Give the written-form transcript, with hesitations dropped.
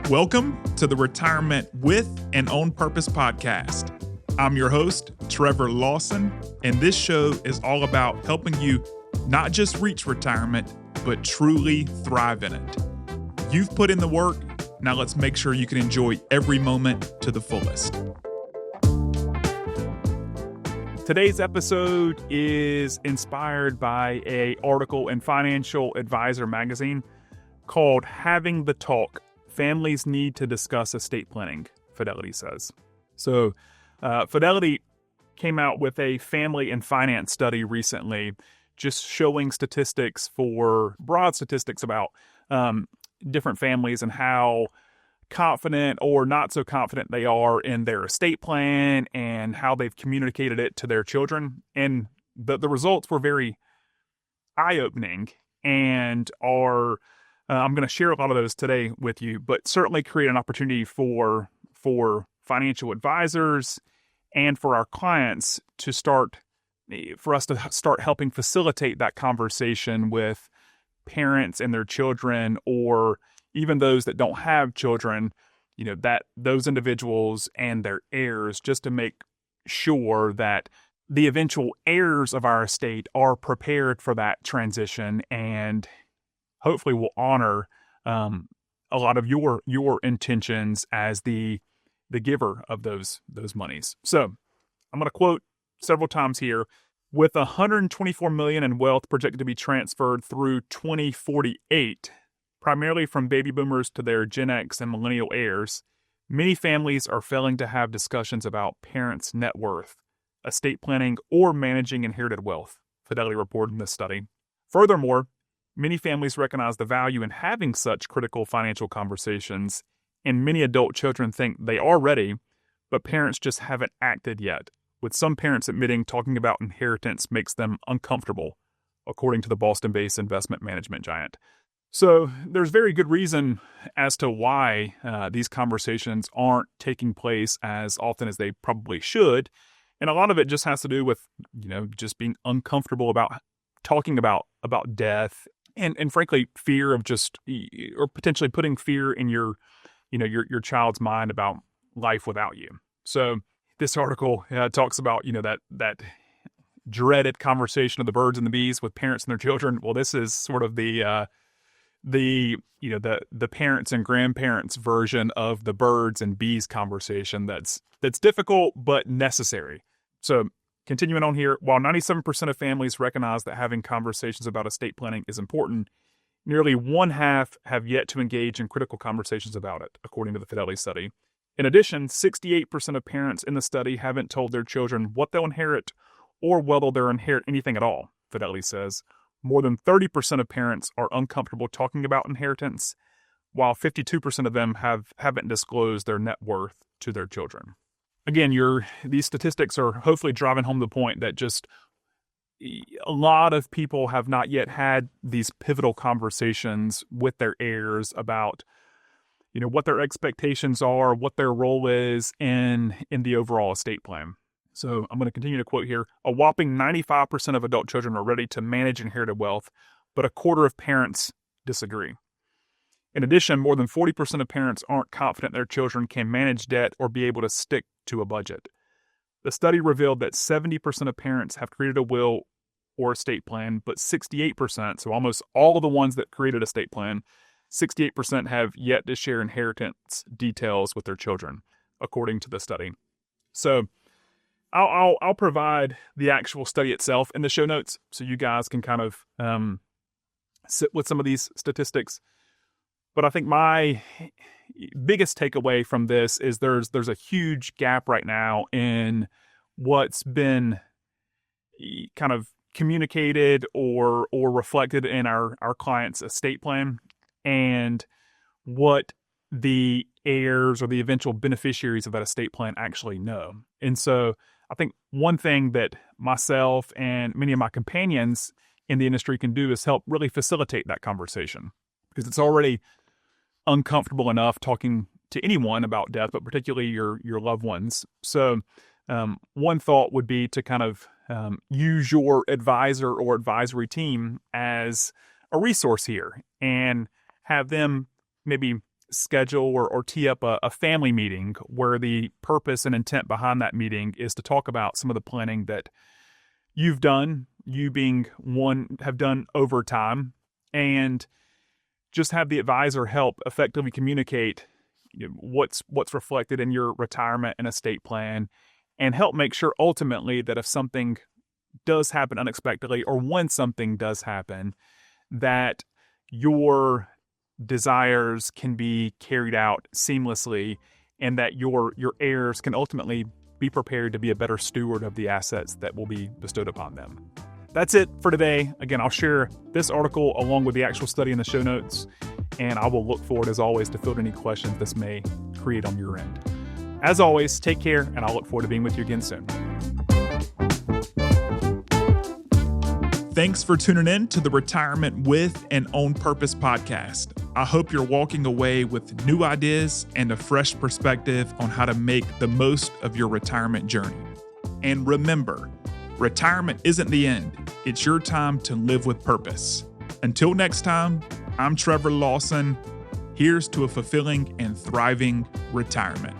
Welcome to the Retirement with and On Purpose podcast. I'm your host, Trevor Lawson, and this show is all about helping you not just reach retirement, but truly thrive in it. You've put in the work, now let's make sure you can enjoy every moment to the fullest. Today's episode is inspired by an article in Financial Advisor magazine called Having the Talk, Families Need to Discuss Estate Planning, Fidelity says. So Fidelity came out with a family and finance study recently, just showing broad statistics about different families and how confident or not so confident they are in their estate plan and how they've communicated it to their children. And the results were very eye-opening and are, I'm going to share a lot of those today with you, but certainly create an opportunity for financial advisors and for our clients for us to start helping facilitate that conversation with parents and their children, or even those that don't have children, that those individuals and their heirs, just to make sure that the eventual heirs of our estate are prepared for that transition and hopefully will honor a lot of your intentions as the giver of those monies. So I'm going to quote several times here. With $124 million in wealth projected to be transferred through 2048, primarily from baby boomers to their Gen X and millennial heirs, many families are failing to have discussions about parents' net worth, estate planning, or managing inherited wealth, Fidelity reported in this study. Furthermore, many families recognize the value in having such critical financial conversations, and many adult children think they are ready, but parents just haven't acted yet, with some parents admitting talking about inheritance makes them uncomfortable, according to the Boston-based investment management giant. So there's very good reason as to why these conversations aren't taking place as often as they probably should, and a lot of it just has to do with, just being uncomfortable about talking about death and frankly, fear of or potentially putting fear in your child's mind about life without you. So this article talks about, that dreaded conversation of the birds and the bees with parents and their children. Well, this is sort of the parents and grandparents version of the birds and bees conversation that's difficult but necessary. So continuing on here, while 97% of families recognize that having conversations about estate planning is important, nearly one half have yet to engage in critical conversations about it, according to the Fidelity study. In addition, 68% of parents in the study haven't told their children what they'll inherit or whether they'll inherit anything at all, Fidelity says. More than 30% of parents are uncomfortable talking about inheritance, while 52% of them haven't disclosed their net worth to their children. Again, these statistics are hopefully driving home the point that just a lot of people have not yet had these pivotal conversations with their heirs about what their expectations are, what their role is in the overall estate plan. So I'm going to continue to quote here. A whopping 95% of adult children are ready to manage inherited wealth, but a quarter of parents disagree. In addition, more than 40% of parents aren't confident their children can manage debt or be able to stick to a budget. The study revealed that 70% of parents have created a will or estate plan, but 68%, so almost all of the ones that created a estate plan, 68% have yet to share inheritance details with their children, according to the study. So I'll provide the actual study itself in the show notes so you guys can kind of sit with some of these statistics. But I think my biggest takeaway from this is there's a huge gap right now in what's been kind of communicated or reflected in our client's estate plan and what the heirs or the eventual beneficiaries of that estate plan actually know. And so I think one thing that myself and many of my companions in the industry can do is help really facilitate that conversation, because it's already uncomfortable enough talking to anyone about death, but particularly your loved ones. So one thought would be to kind of use your advisor or advisory team as a resource here and have them maybe schedule or tee up a family meeting where the purpose and intent behind that meeting is to talk about some of the planning that you've done, you being one, have done over time, and just have the advisor help effectively communicate what's reflected in your retirement and estate plan, and help make sure ultimately that if something does happen unexpectedly, or when something does happen, that your desires can be carried out seamlessly, and that your heirs can ultimately be prepared to be a better steward of the assets that will be bestowed upon them. That's it for today. Again, I'll share this article along with the actual study in the show notes, and I will look forward, as always, to field any questions this may create on your end. As always, take care, and I'll look forward to being with you again soon. Thanks for tuning in to the Retirement with and On Purpose podcast. I hope you're walking away with new ideas and a fresh perspective on how to make the most of your retirement journey. And remember, retirement isn't the end. It's your time to live with purpose. Until next time, I'm Trevor Lawson. Here's to a fulfilling and thriving retirement.